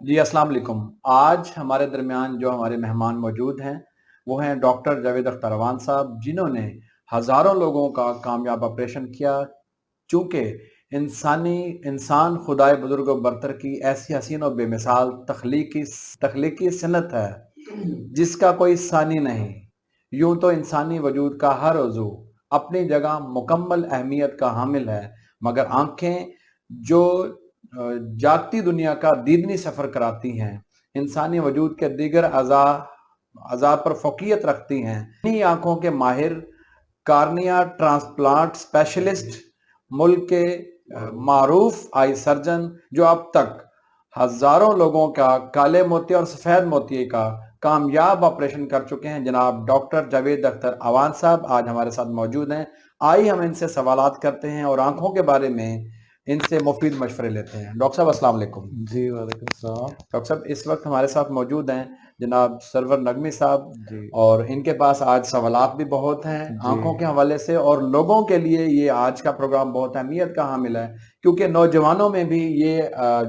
جی अस्सलाम वालेकुम। आज हमारे दरमियान जो हमारे मेहमान मौजूद हैं वो हैं डॉक्टर जावेद अख्तर अवान साहब, जिन्होंने हज़ारों लोगों का कामयाब ऑपरेशन किया। चूँकि इंसान खुदाए बुजुर्ग व बरतर की ऐसी हसीन और बेमिसाल तख्लीकी सनत है जिसका कोई सानी नहीं। यूं तो इंसानी वजूद का हर उज़ू अपनी जगह मुकम्मल अहमियत का हामिल है, मगर आंखें जो जागती दुनिया का दीदनी सफ़र कराती हैं, इंसानी वजूद के दीगर अज़ा पर फ़ौक़ियत रखती हैं। इन्हीं आँखों के माहिर कार्निया ट्रांसप्लांट स्पेशलिस्ट, मुल्क के मारूफ आई सर्जन, जो अब तक हज़ारों लोगों का काले मोतिया और सफ़ेद मोतिये का कामयाब ऑपरेशन कर चुके हैं, जनाब डॉक्टर जावेद अख्तर अवान साहब आज हमारे साथ मौजूद हैं। आइए हम इनसे सवालात करते हैं और आंखों के बारे में इनसे मुफीद मशवरे लेते हैं। डॉक्टर साहब अस्सलाम वालेकुम। जी वालेकुम सलाम। डॉक्टर साहब इस वक्त हमारे साथ मौजूद हैं जनाब सरवर नगमी साहब, जी और इनके पास आज सवालात भी बहुत हैं जी आंखों के हवाले से, और लोगों के लिए ये आज का प्रोग्राम बहुत अहमियत का हामिल है क्योंकि नौजवानों में भी ये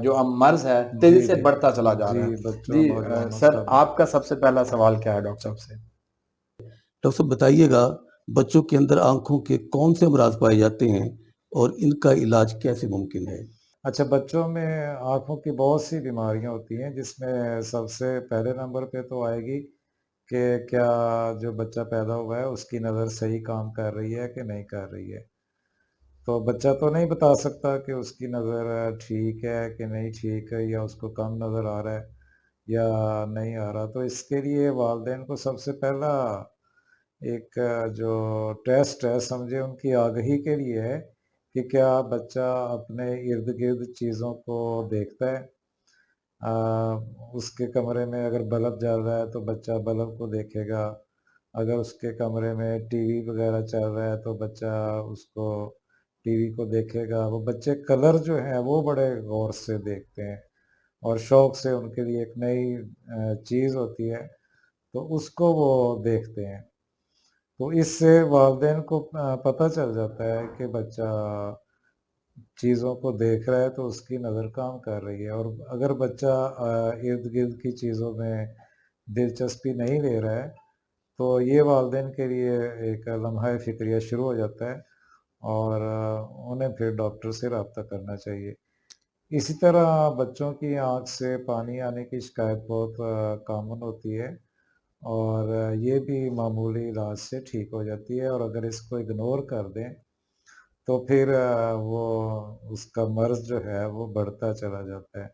जो मर्ज है तेजी जी से जी बढ़ता चला जा रहा जी है। बच्चों जी नौजवानों सर, सब। आपका सबसे पहला सवाल क्या है डॉक्टर साहब से? डॉक्टर साहब बताइएगा, बच्चों के अंदर आंखों के कौन से अमराज पाए जाते हैं और इनका इलाज कैसे मुमकिन है? अच्छा, बच्चों में आँखों की बहुत सी बीमारियां होती हैं, जिसमें सबसे पहले नंबर पे तो आएगी कि क्या जो बच्चा पैदा हुआ है उसकी नज़र सही काम कर रही है कि नहीं कर रही है। तो बच्चा तो नहीं बता सकता कि उसकी नज़र ठीक है कि नहीं ठीक है, या उसको कम नज़र आ रहा है या नहीं आ रहा। तो इसके लिए वालिदैन को सबसे पहला एक जो टेस्ट है, समझे उनकी आगाही के लिए है कि क्या बच्चा अपने इर्द गिर्द चीज़ों को देखता है। आ, उसके कमरे में अगर बल्ब जल रहा है तो बच्चा बल्ब को देखेगा। अगर उसके कमरे में टीवी वगैरह चल रहा है तो बच्चा उसको टीवी को देखेगा। वो बच्चे कलर जो है वो बड़े गौर से देखते हैं और शौक़ से, उनके लिए एक नई चीज़ होती है तो उसको वो देखते हैं। तो इससे वालिदैन को पता चल जाता है कि बच्चा चीज़ों को देख रहा है तो उसकी नज़र काम कर रही है। और अगर बच्चा इर्द गिर्द की चीज़ों में दिलचस्पी नहीं ले रहा है तो ये वालिदैन के लिए एक लम्हा फ़िक्रिया शुरू हो जाता है और उन्हें फिर डॉक्टर से रब्ता करना चाहिए। इसी तरह बच्चों की आँख से पानी आने की शिकायत बहुत कॉमन होती है और ये भी मामूली इलाज से ठीक हो जाती है, और अगर इसको इग्नोर कर दें तो फिर वो उसका मर्ज़ जो है वो बढ़ता चला जाता है।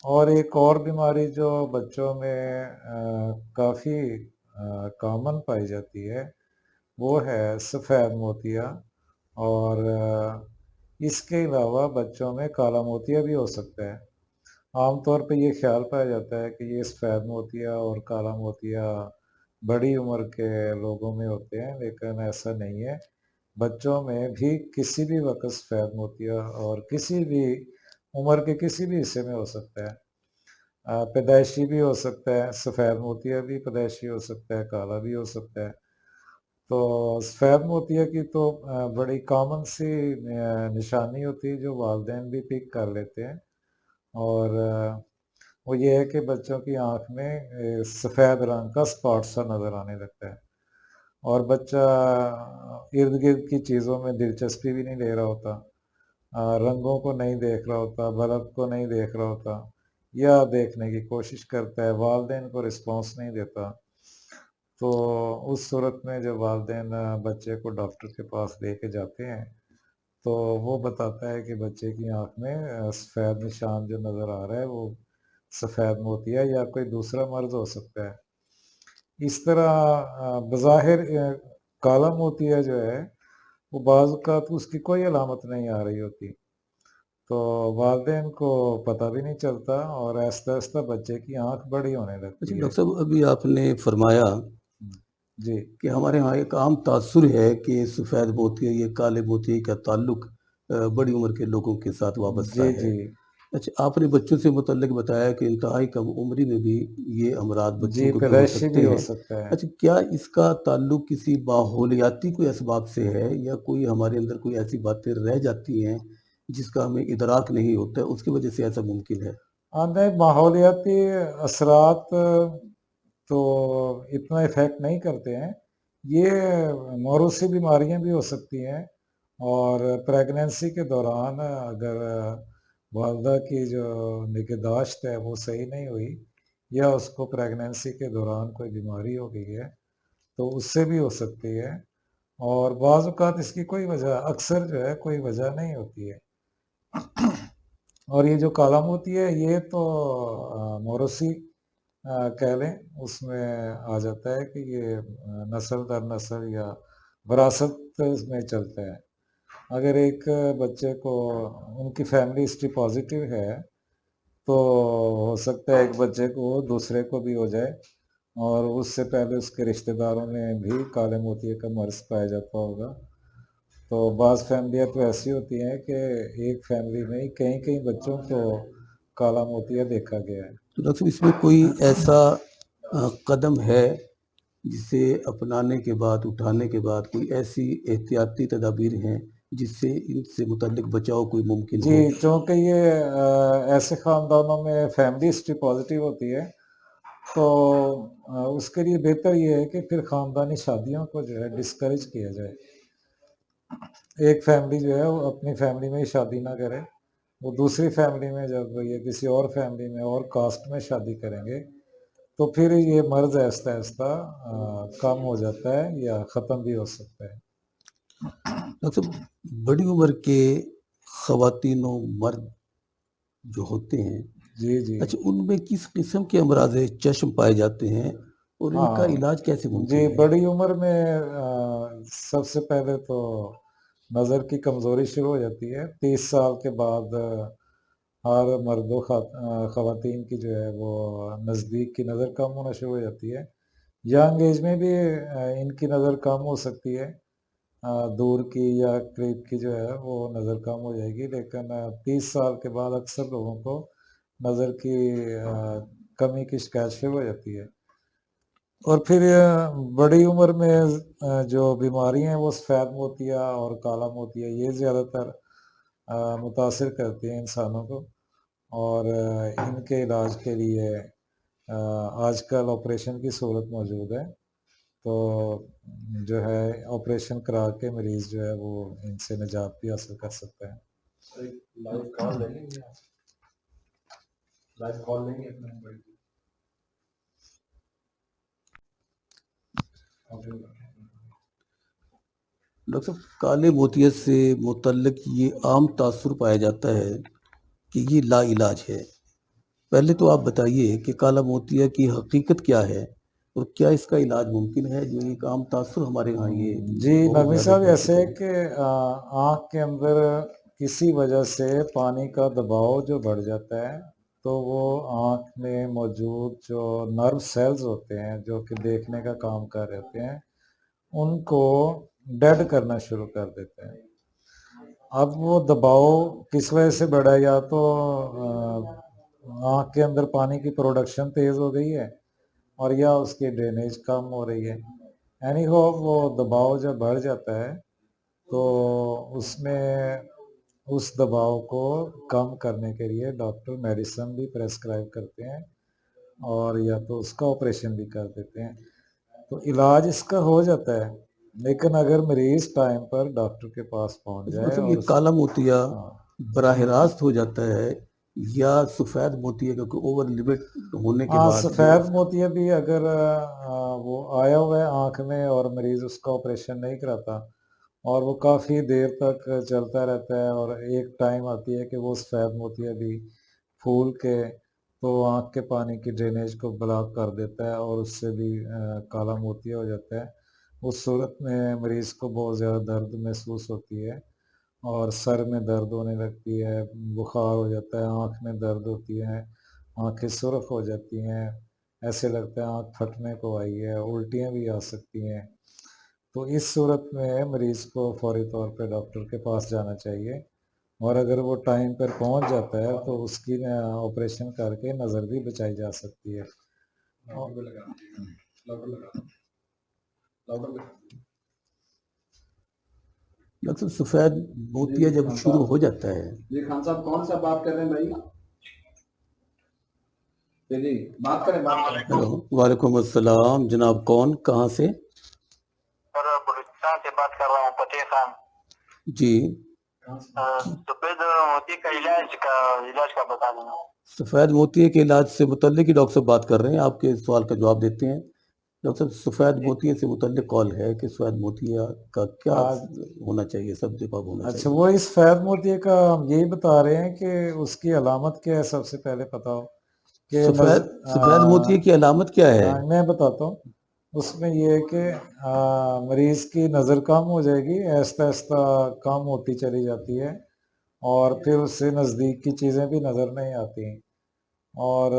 और एक और बीमारी जो बच्चों में काफ़ी कॉमन पाई जाती है वो है सफ़ेद मोतिया, और इसके अलावा बच्चों में काला मोतिया भी हो सकता है। आम तौर पे ये ख्याल पाया जाता है कि ये सफ़ेद मोतिया और काला मोतिया बड़ी उम्र के लोगों में होते हैं, लेकिन ऐसा नहीं है। बच्चों में भी किसी भी वक़्त सफ़ेद मोतिया और किसी भी उम्र के किसी भी हिस्से में हो सकता है। पैदाइशी भी हो सकता है, सफ़ेद मोतिया भी पैदाइशी हो सकता है, काला भी हो सकता है। तो सफ़ेद मोतिया की तो बड़ी कॉमन सी निशानी होती है जो वालिदैन भी पिक कर लेते हैं, और वो ये है कि बच्चों की आँख में सफ़ेद रंग का स्पॉट सा नज़र आने लगता है और बच्चा इर्द गिर्द की चीज़ों में दिलचस्पी भी नहीं ले रहा होता, रंगों को नहीं देख रहा होता, बल्ब को नहीं देख रहा होता, या देखने की कोशिश करता है, वालिदैन को रिस्पॉन्स नहीं देता। तो उस सूरत में जब वालिदैन बच्चे को डॉक्टर के पास लेके जाते हैं तो वो बताता है कि बच्चे की आँख में सफ़ेद निशान जो नज़र आ रहा है वो सफ़ेद मोतिया या कोई दूसरा मर्ज़ हो सकता है। इस तरह बज़ाहिर काला मोतिया जो है वो बाज़ औक़ात उसकी कोई अलामत नहीं आ रही होती, तो वालिदैन को पता भी नहीं चलता और आहिस्ता-आहिस्ता बच्चे की आँख बड़ी होने अच्छा लगती है। डॉक्टर साहब, अभी आपने फरमाया जी, कि हमारे यहाँ एक आम तासुर है कि सफ़ेद मोतिया या काले मोतिये का ताल्लुक बड़ी उम्र के लोगों के साथ वाबस्ता जी, है। जी। अच्छा, आपने बच्चों से मुतल्लिक बताया कि इंतहाई कम उम्री में भी ये अमराज बच्चों जी, को भी हो पैदाइशी सकते भी हो हैं। सकता है। अच्छा, क्या इसका ताल्लुक किसी माहौलियाती कोई असबाब से है या कोई हमारे अंदर कोई ऐसी बातें रह जाती हैं जिसका हमें इदराक नहीं होता है, उसकी वजह से ऐसा मुमकिन है? आने माहौलियाती असरात तो इतना इफ़ेक्ट नहीं करते हैं। ये मौरूसी बीमारियाँ भी हो सकती हैं और प्रेगनेंसी के दौरान अगर वालदा की जो निगहदाश्त है वो सही नहीं हुई या उसको प्रेगनेंसी के दौरान कोई बीमारी हो गई है, तो उससे भी हो सकती है और बाज़ औक़ात इसकी कोई वजह अक्सर जो है कोई वजह नहीं होती है। और ये जो काला मोती है ये तो मौरूसी कह लें उसमें आ जाता है कि ये नस्ल दर नस्ल या विरासत में चलता है। अगर एक बच्चे को उनकी फैमिली हिस्ट्री पॉजिटिव है तो हो सकता है एक बच्चे को दूसरे को भी हो जाए और उससे पहले उसके रिश्तेदारों में भी काले मोतिये का मर्ज़ पाया जाता होगा। तो बाज़ फैमिलियाँ तो ऐसी होती हैं कि एक फैमिली में ही कई-कई बच्चों को काला मोतिया देखा गया है। तो डॉक्टर साहब इसमें कोई ऐसा कदम है जिसे अपनाने के बाद, उठाने के बाद कोई ऐसी एहतियाती तदाबीर हैं जिससे इनसे मुतल्लिक बचाव कोई मुमकिन हो? जी, चूँकि ये ऐसे ख़ानदानों में फैमिली हिस्ट्री पॉज़िटिव होती है, तो उसके लिए बेहतर ये है कि फिर ख़ानदानी शादियों को जो है डिस्करेज किया जाए। एक फैमिली जो है वो अपनी फैमिली में ही शादी ना करे, वो दूसरी फैमिली में जब ये किसी और फैमिली में और कास्ट में शादी करेंगे, तो फिर ये मर्ज़ आहिस्ता-आहिस्ता कम हो जाता है या ख़त्म भी हो सकता है। डॉक्टर साहब बड़ी उम्र के ख़वातीन और मर्द जो होते हैं, जी, जी। अच्छा उनमें किस किस्म के अमराज़ चश्म पाए जाते हैं और इनका हाँ, इलाज कैसे जी, मुमकिन है? बड़ी उम्र में सबसे पहले तो नज़र की कमज़ोरी शुरू हो जाती है। 30 साल के बाद हर मर्दों ख़वातीन की जो है वो नज़दीक की नज़र कम होना शुरू हो जाती है। यंग एज में भी इनकी नज़र कम हो सकती है। दूर की या करीब की जो है वो नज़र कम हो जाएगी, लेकिन 30 साल के बाद अक्सर लोगों को नज़र की कमी की शिकायत शुरू हो जाती है। और फिर बड़ी उम्र में जो बीमारियाँ हैं वो सफ़ेद मोतिया और काला मोतिया ये ज़्यादातर मुतासिर करती हैं इंसानों को और इनके इलाज के लिए आजकल ऑपरेशन की सहूलत मौजूद है। तो जो है ऑपरेशन करा के मरीज़ जो है वो इनसे निजात भी हासिल कर सकता है। एक लाइव कॉल ले लेंगे आप? लाइव कॉल लेंगे अपने मोबाइल पे? डॉक्टर साहब काले मोतिया से मुतल्लिक ये आम तासुर पाया जाता है कि ये लाइलाज है। पहले तो आप बताइए कि काला मोतिया की हकीकत क्या है और क्या इसका इलाज मुमकिन है? जो एक आम तासुर हमारे यहाँ ये जी, बहुत नकवी ज़्यादा साहब फैल ऐसे चुका है है। कि आँख के अंदर किसी वजह से पानी का दबाव जो बढ़ जाता है, तो वो आँख में मौजूद जो नर्व सेल्स होते हैं, जो कि देखने का काम कर रहे होते हैं, उनको डेड करना शुरू कर देते हैं। अब वो दबाव किस वजह से बढ़ा या तो आँख के अंदर पानी की प्रोडक्शन तेज़ हो गई है और या उसकी ड्रेनेज कम हो रही है। एनी हाउ वो दबाव जब बढ़ जाता है तो उसमें उस दबाव को कम करने के लिए डॉक्टर मेडिसिन भी प्रेस्क्राइब करते हैं और या तो उसका ऑपरेशन भी कर देते हैं। तो इलाज इसका हो जाता है, लेकिन अगर मरीज़ टाइम पर डॉक्टर के पास पहुँच तो जाए मतलब ये और उस काला मोतिया हाँ। बराह रास्त हो जाता है या सफ़ेद मोतिया क्योंकि ओवर लिमिट होने के हाँ, बाद जो सफ़ेद मोतिया भी अगर वो आया हुआ है आँख में और मरीज़ उसका ऑपरेशन नहीं कराता और वो काफ़ी देर तक चलता रहता है और एक टाइम आती है कि वो सफ़ेद मोतिया भी फूल के तो आँख के पानी की ड्रेनेज को ब्लॉक कर देता है और उससे भी काला मोतिया हो जाता है। उस सूरत में मरीज़ को बहुत ज़्यादा दर्द महसूस होती है और सर में दर्द होने लगती है, बुखार हो जाता है, आँख में दर्द होती है, आँखें सुर्ख हो जाती हैं, ऐसे लगता है आँख फटने को आई है, उल्टियाँ भी आ सकती हैं। तो इस सूरत में मरीज़ को फौरी तौर पे डॉक्टर के पास जाना चाहिए और अगर वो टाइम पर पहुँच जाता है तो उसकी ऑपरेशन करके नज़र भी बचाई जा सकती है। लाउडर पे लगा दीजिए, लाउडर लगा दो, लाउडर लगा दो। डॉक्टर साहब सफ़ेद मोतिया जब खान शुरू साहब, हो जाता है जी खान साहब कौन सा बात कर रहे हैं भाई? جی بات کریں ہیلو، وعلیکم السلام جناب، کون کہاں سے؟ سر بلوچستان سے بات کر رہا ہوں، فتح خان۔ جی، سفید موتی کا علاج کا بتا دینا۔ سفید موتیے کے علاج سے متعلق ہی ڈاکٹر صاحب بات کر رہے ہیں، آپ کے سوال کا جواب دیتے ہیں۔ ڈاکٹر صاحب، سفید موتیے سے متعلق کال ہے کہ سفید موتیا کا کیا ہونا چاہیے، سب جواب ہونا اچھا، چاہیے؟ وہ اس سفید موتی کا ہم یہی بتا رہے ہیں کہ اس کی علامت کیا ہے، سب سے پہلے پتا ہو کہ سفید موتیے کی علامت کیا ہے؟ میں بتاتا ہوں۔ اس میں یہ ہے کہ مریض کی نظر کم ہو جائے گی، آہستہ آہستہ کم ہوتی چلی جاتی ہے، اور پھر اس سے نزدیک کی چیزیں بھی نظر نہیں آتی ہیں، اور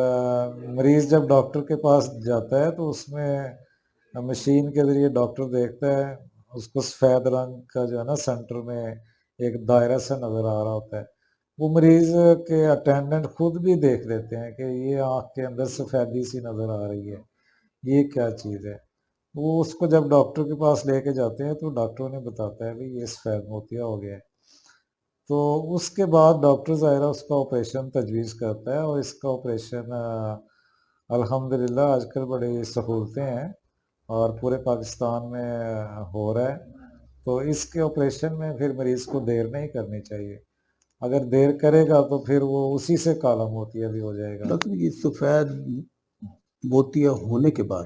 مریض جب ڈاکٹر کے پاس جاتا ہے تو اس میں مشین کے ذریعے ڈاکٹر دیکھتا ہے، اس کو سفید رنگ کا جو ہے نا سینٹر میں ایک دائرہ سے نظر آ رہا ہوتا ہے۔ وہ مریض کے اٹینڈنٹ خود بھی دیکھ لیتے ہیں کہ یہ آنکھ کے اندر سفیدی سی نظر آ رہی ہے، یہ کیا چیز ہے۔ وہ اس کو جب ڈاکٹر کے پاس لے کے جاتے ہیں تو ڈاکٹر نے بتاتا ہے بھی یہ سفید موتیا ہو گیا ہے۔ تو اس کے بعد ڈاکٹر ظاہرہ اس کا آپریشن تجویز کرتا ہے، اور اس کا آپریشن الحمدللہ آج کل بڑی سہولتیں ہیں اور پورے پاکستان میں ہو رہا ہے۔ تو اس کے آپریشن میں پھر مریض کو دیر نہیں کرنی چاہیے، اگر دیر کرے گا تو پھر وہ اسی سے کالا موتیا بھی ہو جائے گا۔ ڈاکٹر، یہ سفید موتیا ہونے کے بعد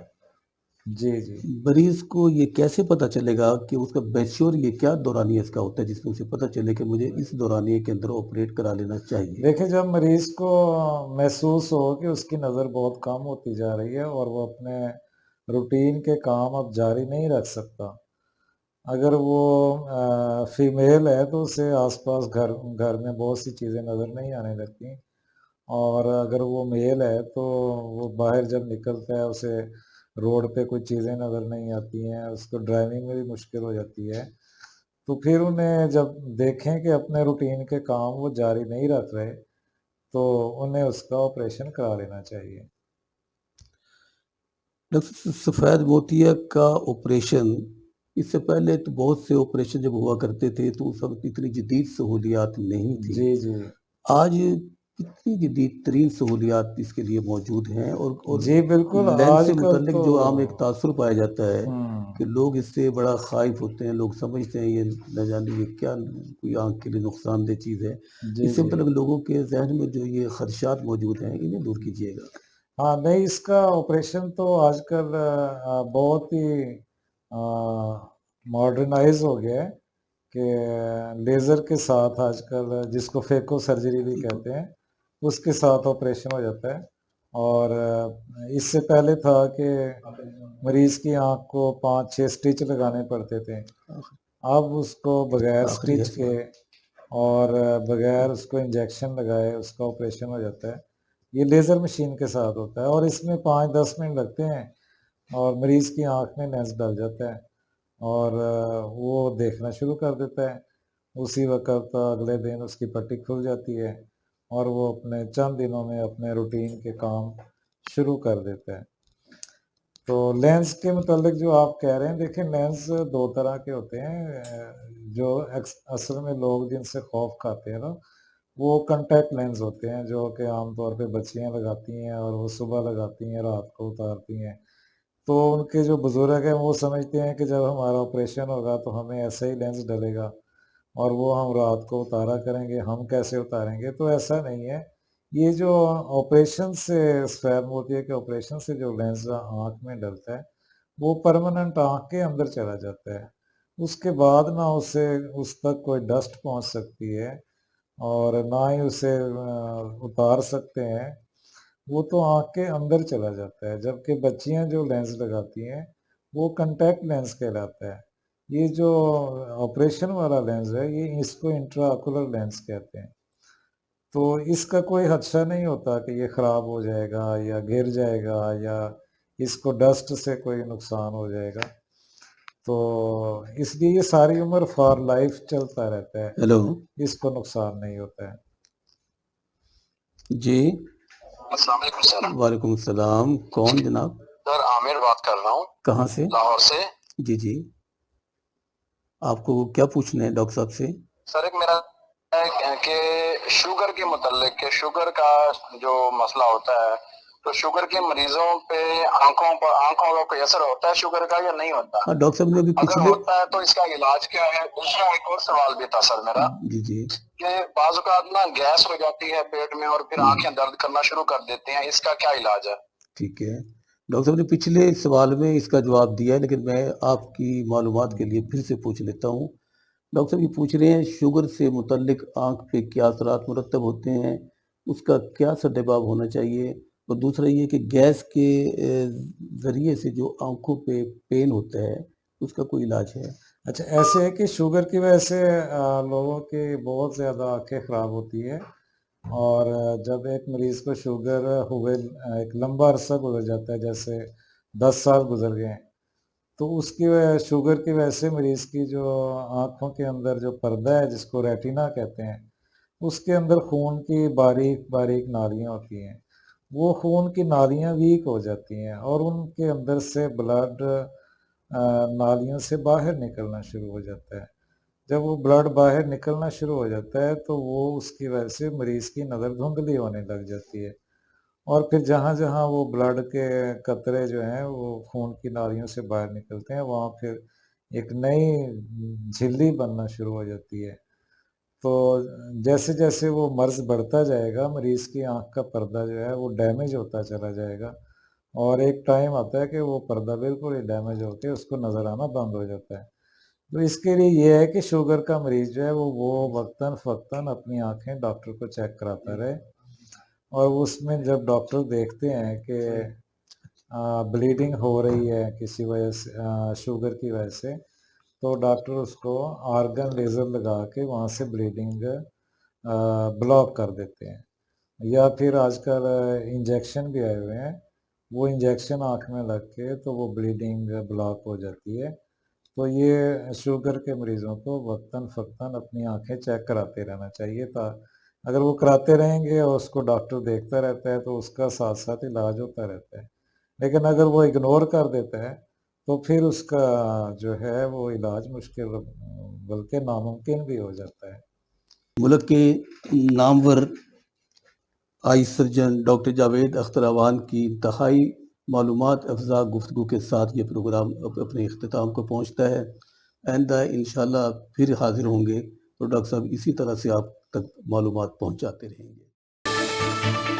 جی جی مریض کو یہ کیسے پتہ چلے گا کہ اس کا میچور یہ کیا دورانیہ اس کا ہوتا ہے جس میں اسے پتہ چلے کہ مجھے اس دورانیے کے اندر آپریٹ کرا لینا چاہیے؟ دیکھیں، جب مریض کو محسوس ہو کہ اس کی نظر بہت کم ہوتی جا رہی ہے اور وہ اپنے روٹین کے کام اب جاری نہیں رکھ سکتا، اگر وہ فیمیل ہے تو اسے آس پاس گھر میں بہت سی چیزیں نظر نہیں آنے لگتی، اور اگر وہ میل ہے تو وہ باہر جب نکلتا ہے اسے روڈ پہ کوئی چیزیں نظر نہیں آتی ہیں، اس کو ڈرائیونگ میں بھی مشکل ہو جاتی ہے۔ تو پھر انہیں جب دیکھیں کہ اپنے روٹین کے کام وہ جاری نہیں رکھ رہے تو انہیں اس کا آپریشن کرا لینا چاہیے۔ ڈاکٹر، سفید موتیا کا آپریشن، اس سے پہلے تو بہت سے آپریشن جب ہوا کرتے تھے تو اس وقت اتنی جدید سہولیات نہیں تھی۔ جی جی آج کتنی جدید ترین سہولیات اس کے لیے موجود ہیں، اور جی بالکل، لینس آج سے کل متعلق تو جو عام ایک تاثر پایا جاتا ہے کہ لوگ اس سے بڑا خائف ہوتے ہیں، لوگ سمجھتے ہیں یہ نہ جانے یہ کیا کوئی آنکھ کے لیے نقصان دہ چیز ہے۔ جی اس سے جی متعلق لوگوں کے ذہن میں جو یہ خدشات موجود ہیں انہیں دور کیجیے گا۔ ہاں، نہیں، اس کا آپریشن تو آج کل بہت ہی ماڈرنائز ہو گیا ہے کہ لیزر کے ساتھ آج کل، جس کو فیکو سرجری بھی کہتے ہیں، اس کے ساتھ آپریشن ہو جاتا ہے۔ اور اس سے پہلے تھا کہ مریض کی آنکھ کو 5-6 سٹچ لگانے پڑتے تھے، اب اس کو بغیر آخری ہے سٹچ کے سوال۔ اور بغیر اس کو انجیکشن لگائے اس کا آپریشن ہو جاتا ہے۔ یہ لیزر مشین کے ساتھ ہوتا ہے، اور اس میں 5-10 منٹ لگتے ہیں اور مریض کی آنکھ میں لینس ڈل جاتا ہے اور وہ دیکھنا شروع کر دیتا ہے۔ اسی وقت اگلے دن اس کی پٹی کھل جاتی ہے اور وہ اپنے چند دنوں میں اپنے روٹین کے کام شروع کر دیتا ہے۔ تو لینس کے متعلق جو آپ کہہ رہے ہیں، دیکھیں، لینس 2 طرح کے ہوتے ہیں، جو اصل میں لوگ جن سے خوف کھاتے ہیں نا، وہ کنٹیکٹ لینس ہوتے ہیں جو کہ عام طور پہ بچیاں لگاتی ہیں اور وہ صبح لگاتی ہیں، رات کو اتارتی ہیں۔ تو ان کے جو بزرگ ہیں وہ سمجھتے ہیں کہ جب ہمارا آپریشن ہوگا تو ہمیں ایسا ہی لینس ڈلے گا اور وہ ہم رات کو اتارا کریں گے، ہم کیسے اتاریں گے؟ تو ایسا نہیں ہے۔ یہ جو آپریشن سے، سفید موتیا کے آپریشن سے جو لینس آنکھ میں ڈلتا ہے وہ پرماننٹ آنکھ کے اندر چلا جاتا ہے، اس کے بعد نہ اسے اس تک کوئی ڈسٹ پہنچ سکتی ہے اور نہ ہی اسے اتار سکتے ہیں، وہ تو آنکھ کے اندر چلا جاتا ہے۔ جبکہ بچیاں جو لینس لگاتی ہیں وہ کنٹیکٹ لینس کہلاتا ہے۔ یہ جو آپریشن والا لینس ہے یہ اس کو انٹرا آکولر لینس کہتے ہیں۔ تو اس کا کوئی خدشہ نہیں ہوتا کہ یہ خراب ہو جائے گا یا گر جائے گا یا اس کو ڈسٹ سے کوئی نقصان ہو جائے گا، تو اس لیے یہ ساری عمر فار لائف چلتا رہتا ہے، ہیلو اس کو نقصان نہیں ہوتا ہے۔ جی، السلام علیکم سر۔ وعلیکم السلام، کون جناب؟ سر عامر بات کر رہا ہوں، کہاں سے؟ لاہور سے۔ جی جی، آپ کو کیا پوچھنا ہے ڈاکٹر صاحب سے؟ سر ایک میرا ہے کہ شوگر کے متعلق، کہ شوگر کا جو مسئلہ ہوتا ہے तो शुगर के मरीजों पे आंखों का कोई असर होता है शुगर का या नहीं होता? हाँ डॉक्टर साहब ने अभी अगर पिछले होता है तो इसका इलाज क्या है? दूसरा एक और सवाल भी था सर मेरा जी जी कि बाज़ औक़ात ना गैस हो जाती है पेट में और फिर आंखें दर्द करना शुरू कर देती हैं, इसका क्या इलाज है? ठीक है। डॉक्टर साहब ने पिछले सवाल में इसका जवाब दिया है, लेकिन मैं आपकी मालूमात के लिए फिर से पूछ लेता हूँ। डॉक्टर साहब ये पूछ रहे हैं शुगर से मुतल्लिक आँख पे क्या असरात मुरतब होते हैं, उसका क्या सद्देबाब होना चाहिए, और दूसरा ये कि गैस के ज़रिए से जो आँखों पे पेन होता है उसका कोई इलाज है? अच्छा, ऐसे है कि शुगर की वजह से लोगों की बहुत ज़्यादा आँखें ख़राब होती है और जब एक मरीज़ को शुगर हुए एक लंबा अरसा गुज़र जाता है, जैसे 10 साल गुज़र गए हैं, तो उसकी वजह शुगर की वजह से मरीज़ की जो आँखों के अंदर जो पर्दा है जिसको रेटिना कहते हैं, उसके अंदर खून की बारीक-बारीक नालियाँ होती हैं। वो खून की नालियाँ वीक हो जाती हैं और उनके अंदर से ब्लड नालियों से बाहर निकलना शुरू हो जाता है। जब वो ब्लड बाहर निकलना शुरू हो जाता है तो वो उसकी वजह से मरीज़ की नज़र धुंधली होने लग जाती है और फिर जहाँ-जहाँ वो ब्लड के कतरे जो हैं वो खून की नालियों से बाहर निकलते हैं, वहाँ फिर एक नई झिल्ली बनना शुरू हो जाती है। तो जैसे-जैसे वो मर्ज़ बढ़ता जाएगा, मरीज़ की आँख का पर्दा जो है वो डैमेज होता चला जाएगा और एक टाइम आता है कि वो पर्दा बिल्कुल ही डैमेज होके उसको नज़र आना बंद हो जाता है। तो इसके लिए ये है कि शुगर का मरीज़ जो है वो वक़्तन-फ़वक़्तन अपनी आँखें डॉक्टर को चेक कराता रहे और उसमें जब डॉक्टर देखते हैं कि ब्लीडिंग हो रही है किसी वजह से शुगर की वजह से, तो डॉक्टर उसको आर्गन लेज़र लगा के वहाँ से ब्लीडिंग ब्लॉक कर देते हैं। या फिर आजकल इंजेक्शन भी आए हुए हैं, वो इंजेक्शन आँख में लग के तो वो ब्लीडिंग ब्लॉक हो जाती है। तो ये शुगर के मरीज़ों को वक़्तन-फ़वक़्तन अपनी आँखें चेक कराते रहना चाहिए अगर वो कराते रहेंगे और उसको डॉक्टर देखता रहता है तो उसका साथ-साथ इलाज होता रहता है। लेकिन अगर वो इग्नोर कर देता है, तो फिर उसका जो है वो इलाज मुश्किल बल्कि नामुमकिन भी हो जाता है। मुल्क के नामवर eye surgeon doctor Javed Akhtar Awan की इंतहाई मालूमात अफ़ज़ा गुफ्तगू के साथ ये प्रोग्राम अपने इख्तिताम को पहुँचता है। आइंदा इंशाअल्लाह फिर हाज़िर होंगे तो डॉक्टर साहब इसी तरह से आप तक मालूमात पहुँचाते रहेंगे।